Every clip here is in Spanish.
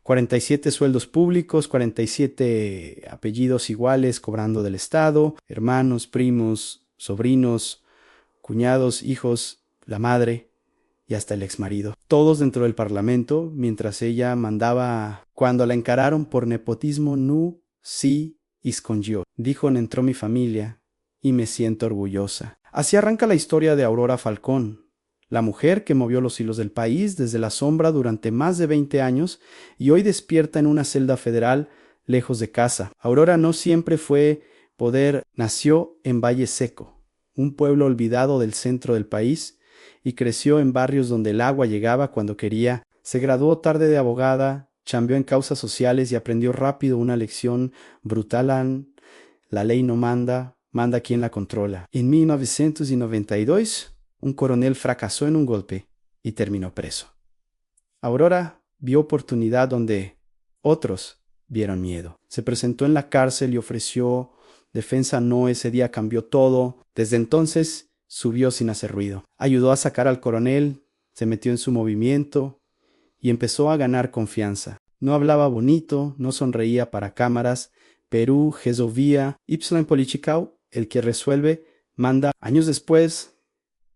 47 sueldos públicos, 47 apellidos iguales cobrando del Estado, hermanos, primos, sobrinos, cuñados, hijos, la madre y hasta el exmarido. Todos dentro del parlamento, mientras ella mandaba. Cuando la encararon por nepotismo, nu, sí, escondió. Dijo: entró mi familia y me siento orgullosa. Así arranca la historia de Aurora Falcón, la mujer que movió los hilos del país desde la sombra durante más de 20 años y hoy despierta en una celda federal lejos de casa. Aurora no siempre fue poder. Nació en Valle Seco, un pueblo olvidado del centro del país, y creció en barrios donde el agua llegaba cuando quería. Se graduó tarde de abogada, chambeó en causas sociales y aprendió rápido una lección brutal: la ley no manda, manda quien la controla. En 1992, un coronel fracasó en un golpe y terminó preso. Aurora vio oportunidad donde otros vieron miedo. Se presentó en la cárcel y ofreció defensa. No, ese día cambió todo. Desde entonces subió sin hacer ruido. Ayudó a sacar al coronel, se metió en su movimiento y empezó a ganar confianza. No hablaba bonito, no sonreía para cámaras. Perú, Jezovía, Ipslan Polichicau, el que resuelve, manda. Años después,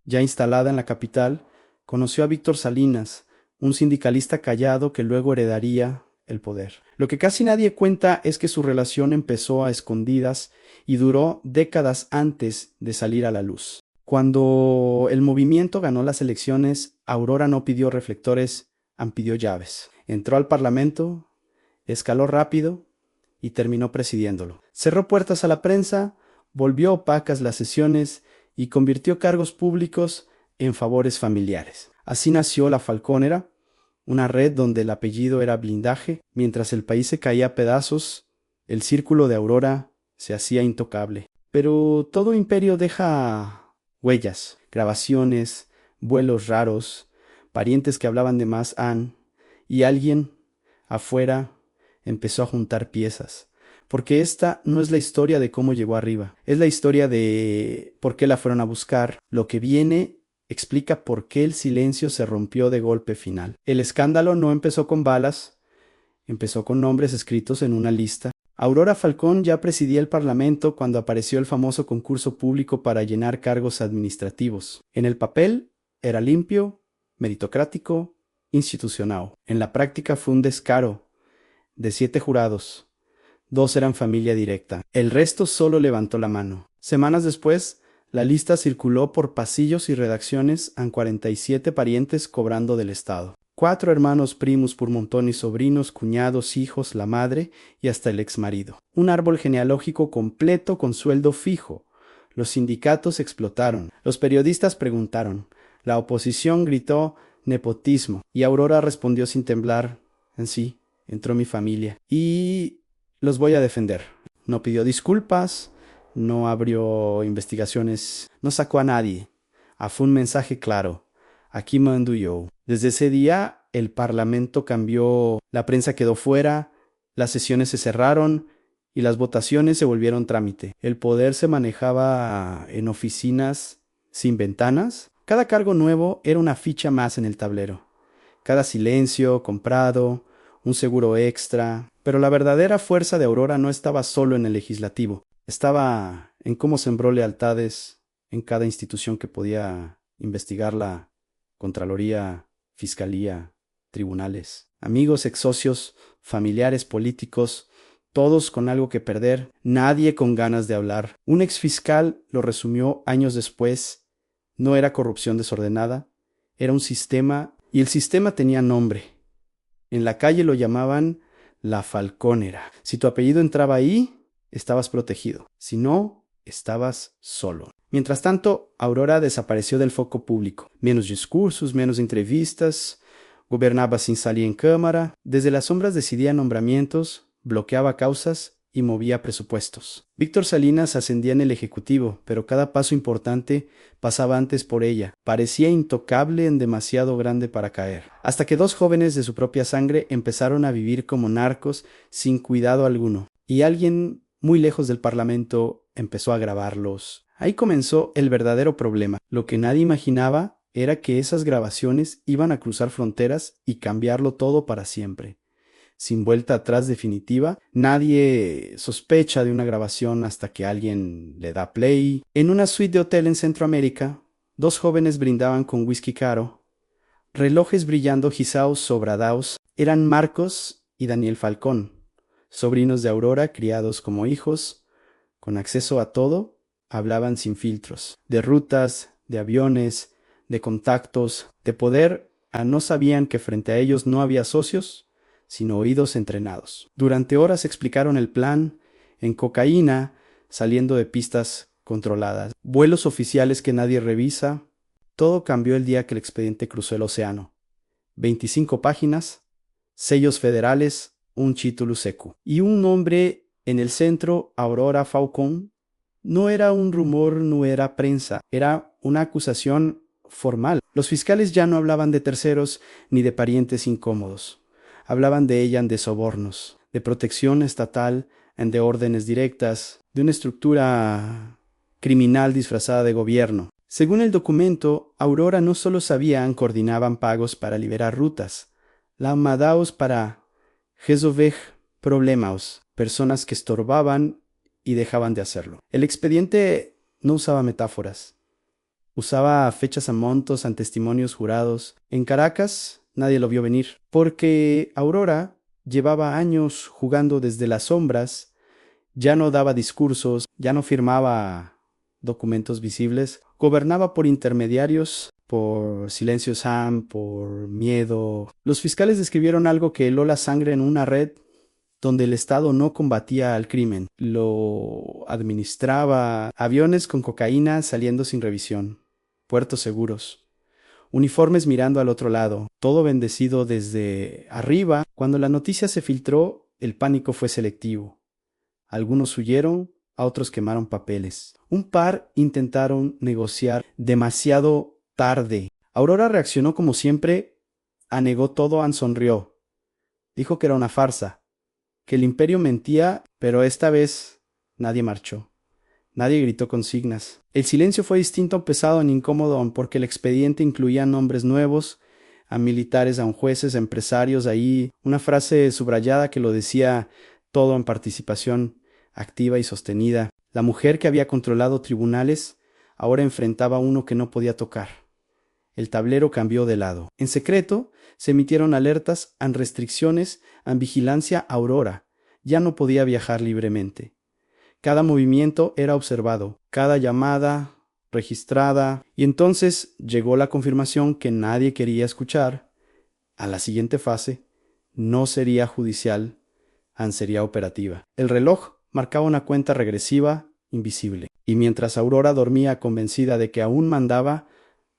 ya instalada en la capital, conoció a Víctor Salinas, un sindicalista callado que luego heredaría el poder. Lo que casi nadie cuenta es que su relación empezó a escondidas y duró décadas antes de salir a la luz. Cuando el movimiento ganó las elecciones, Aurora no pidió reflectores, pidió llaves. Entró al parlamento, escaló rápido y terminó presidiéndolo. Cerró puertas a la prensa, volvió opacas las sesiones y convirtió cargos públicos en favores familiares. Así nació la Falconera, una red donde el apellido era blindaje. Mientras el país se caía a pedazos, el círculo de Aurora se hacía intocable. Pero todo imperio deja huellas, grabaciones, vuelos raros, parientes que hablaban de más y alguien afuera empezó a juntar piezas. Porque esta no es la historia de cómo llegó arriba, es la historia de por qué la fueron a buscar. Lo que viene explica por qué el silencio se rompió de golpe final. El escándalo no empezó con balas, empezó con nombres escritos en una lista. Aurora Falcón ya presidía el parlamento cuando apareció el famoso concurso público para llenar cargos administrativos. En el papel era limpio, meritocrático, institucional. En la práctica fue un descaro. De 7 jurados, 2 eran familia directa. El resto solo levantó la mano. Semanas después, la lista circuló por pasillos y redacciones a 47 parientes cobrando del Estado. 4 hermanos primos por montón y sobrinos, cuñados, hijos, la madre y hasta el exmarido. Un árbol genealógico completo con sueldo fijo. Los sindicatos explotaron. Los periodistas preguntaron. La oposición gritó nepotismo. Y Aurora respondió sin temblar: en sí, entró mi familia. Y los voy a defender. No pidió disculpas, no abrió investigaciones, no sacó a nadie. Fue un mensaje claro: aquí mando yo. Desde ese día el parlamento cambió, la prensa quedó fuera, las sesiones se cerraron y las votaciones se volvieron trámite. El poder se manejaba en oficinas sin ventanas. Cada cargo nuevo era una ficha más en el tablero. Cada silencio comprado, un seguro extra. Pero la verdadera fuerza de Aurora no estaba solo en el legislativo. Estaba en cómo sembró lealtades en cada institución que podía investigarla: Contraloría, Fiscalía, tribunales. Amigos, ex-socios, familiares, políticos, todos con algo que perder, nadie con ganas de hablar. Un exfiscal lo resumió años después: no era corrupción desordenada, era un sistema, y el sistema tenía nombre. En la calle lo llamaban la Falconera. Si tu apellido entraba ahí, estabas protegido. Si no, estabas solo. Mientras tanto, Aurora desapareció del foco público. Menos discursos, menos entrevistas, gobernaba sin salir en cámara. Desde las sombras decidía nombramientos, bloqueaba causas y movía presupuestos. Víctor Salinas ascendía en el Ejecutivo, pero cada paso importante pasaba antes por ella. Parecía intocable en demasiado grande para caer. Hasta que 2 jóvenes de su propia sangre empezaron a vivir como narcos sin cuidado alguno. Y alguien muy lejos del parlamento empezó a grabarlos. Ahí comenzó el verdadero problema. Lo que nadie imaginaba era que esas grabaciones iban a cruzar fronteras y cambiarlo todo para siempre. sin vuelta atrás definitiva. Nadie sospecha de una grabación hasta que alguien le da play. En una suite de hotel en Centroamérica, dos jóvenes brindaban con whisky caro. Relojes brillando gizaos sobradaos eran Marcos y Daniel Falcón, sobrinos de Aurora, criados como hijos, con acceso a todo, hablaban sin filtros, de rutas, de aviones, de contactos, de poder. No sabían que frente a ellos no había socios, sino oídos entrenados. Durante horas explicaron el plan, en cocaína, saliendo de pistas controladas, vuelos oficiales que nadie revisa. Todo cambió el día que el expediente cruzó el océano. 25 páginas, sellos federales, un título seco. Y un nombre en el centro, Aurora Falcón. No era un rumor, no era prensa, era una acusación formal. Los fiscales ya no hablaban de terceros ni de parientes incómodos. Hablaban de ella de sobornos, de protección estatal, de órdenes directas, de una estructura criminal disfrazada de gobierno. Según el documento, Aurora no solo sabían, coordinaban pagos para liberar rutas, la madaos para resolver problemas, personas que estorbaban y dejaban de hacerlo. El expediente no usaba metáforas. Usaba fechas a montos, ante testimonios jurados. En Caracas nadie lo vio venir, porque Aurora llevaba años jugando desde las sombras, ya no daba discursos, ya no firmaba documentos visibles, gobernaba por intermediarios, por silencio Sam, por miedo. Los fiscales describieron algo que heló la sangre en una red donde el Estado no combatía al crimen, lo administraba. Aviones con cocaína saliendo sin revisión, puertos seguros, uniformes mirando al otro lado, todo bendecido desde arriba. Cuando la noticia se filtró, el pánico fue selectivo. Algunos huyeron, a otros quemaron papeles. Un par intentaron negociar demasiado tarde. Aurora reaccionó como siempre, anegó todo, sonrió. Dijo que era una farsa, que el imperio mentía, pero esta vez nadie marchó. Nadie gritó consignas. El silencio fue distinto, pesado e incómodo, porque el expediente incluía nombres nuevos, a militares, a jueces, a empresarios, ahí una frase subrayada que lo decía todo en participación activa y sostenida. La mujer que había controlado tribunales ahora enfrentaba uno que no podía tocar. El tablero cambió de lado. En secreto se emitieron alertas, restricciones, vigilancia. Aurora ya no podía viajar libremente. Cada movimiento era observado, cada llamada registrada, y entonces llegó la confirmación que nadie quería escuchar. A la siguiente fase no sería judicial, sería operativa. El reloj marcaba una cuenta regresiva invisible, y mientras Aurora dormía convencida de que aún mandaba,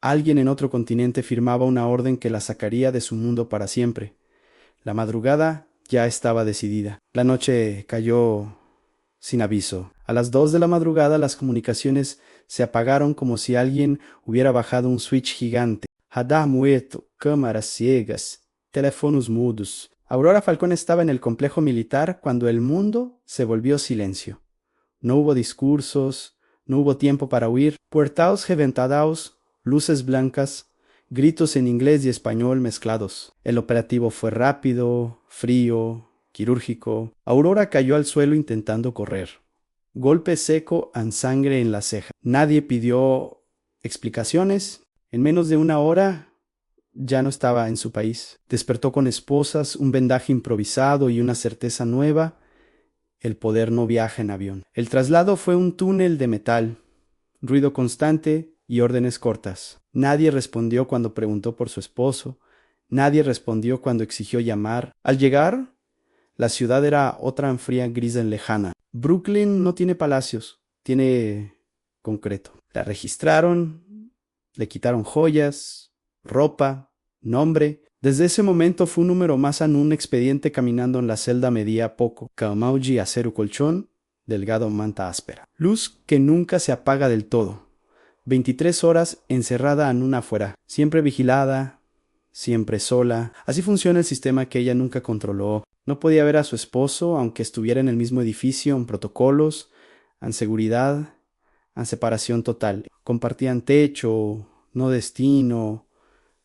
alguien en otro continente firmaba una orden que la sacaría de su mundo para siempre. La madrugada ya estaba decidida. La noche cayó sin aviso. A las 2 de la madrugada las comunicaciones se apagaron como si alguien hubiera bajado un switch gigante. Radar muerto, cámaras ciegas, teléfonos mudos. Aurora Falcón estaba en el complejo militar cuando el mundo se volvió silencio. No hubo discursos, no hubo tiempo para huir. Puertaos reventados, luces blancas, gritos en inglés y español mezclados. El operativo fue rápido, frío, quirúrgico. Aurora cayó al suelo intentando correr. Golpe seco, sangre en la ceja. Nadie pidió explicaciones. En menos de una hora ya no estaba en su país. Despertó con esposas, un vendaje improvisado y una certeza nueva. El poder no viaja en avión. El traslado fue un túnel de metal, ruido constante y órdenes cortas. Nadie respondió cuando preguntó por su esposo. Nadie respondió cuando exigió llamar. Al llegar, la ciudad era otra fría, gris y lejana. Brooklyn no tiene palacios, tiene concreto. La registraron, le quitaron joyas, ropa, nombre. Desde ese momento fue un número más en un expediente. Caminando en la celda medía poco. Camauji, acero colchón, delgado, manta áspera. Luz que nunca se apaga del todo. 23 horas encerrada en una afuera, siempre vigilada, siempre sola. Así funciona el sistema que ella nunca controló. No podía ver a su esposo, aunque estuviera en el mismo edificio, en protocolos, en seguridad, en separación total. Compartían techo, no destino.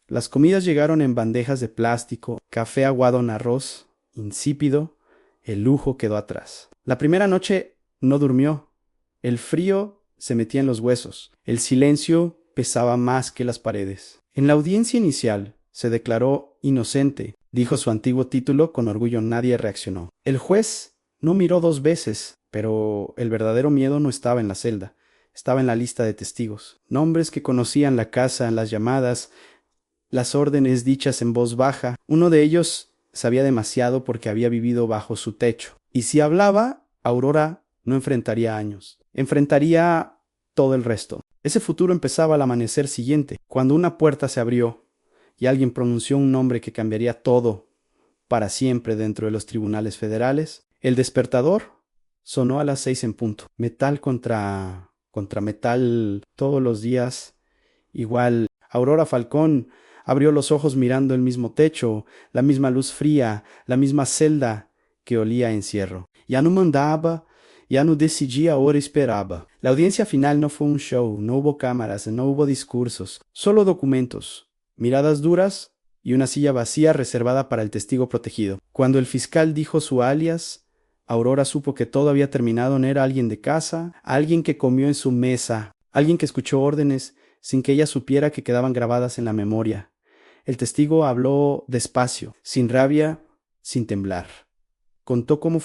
Las comidas llegaron en bandejas de plástico, café aguado en arroz, insípido, el lujo quedó atrás. La primera noche no durmió. El frío se metía en los huesos. El silencio pesaba más que las paredes. En la audiencia inicial se declaró inocente. Dijo su antiguo título, con orgullo nadie reaccionó. El juez no miró 2 veces, pero el verdadero miedo no estaba en la celda, estaba en la lista de testigos. Nombres que conocían la casa, las llamadas, las órdenes dichas en voz baja. Uno de ellos sabía demasiado porque había vivido bajo su techo. Y si hablaba, Aurora no enfrentaría años, enfrentaría todo el resto. Ese futuro empezaba al amanecer siguiente, cuando una puerta se abrió y alguien pronunció un nombre que cambiaría todo para siempre dentro de los tribunales federales. El despertador sonó a las 6 en punto. Metal contra metal todos los días. Igual, Aurora Falcón abrió los ojos mirando el mismo techo, la misma luz fría, la misma celda que olía a encierro. Ya no mandaba, ya no decidía, ahora esperaba. La audiencia final no fue un show, no hubo cámaras, no hubo discursos, solo documentos, miradas duras y una silla vacía reservada para el testigo protegido. Cuando el fiscal dijo su alias, Aurora supo que todo había terminado. No era alguien de casa, alguien que comió en su mesa, alguien que escuchó órdenes sin que ella supiera que quedaban grabadas en la memoria. El testigo habló despacio, sin rabia, sin temblar. Contó cómo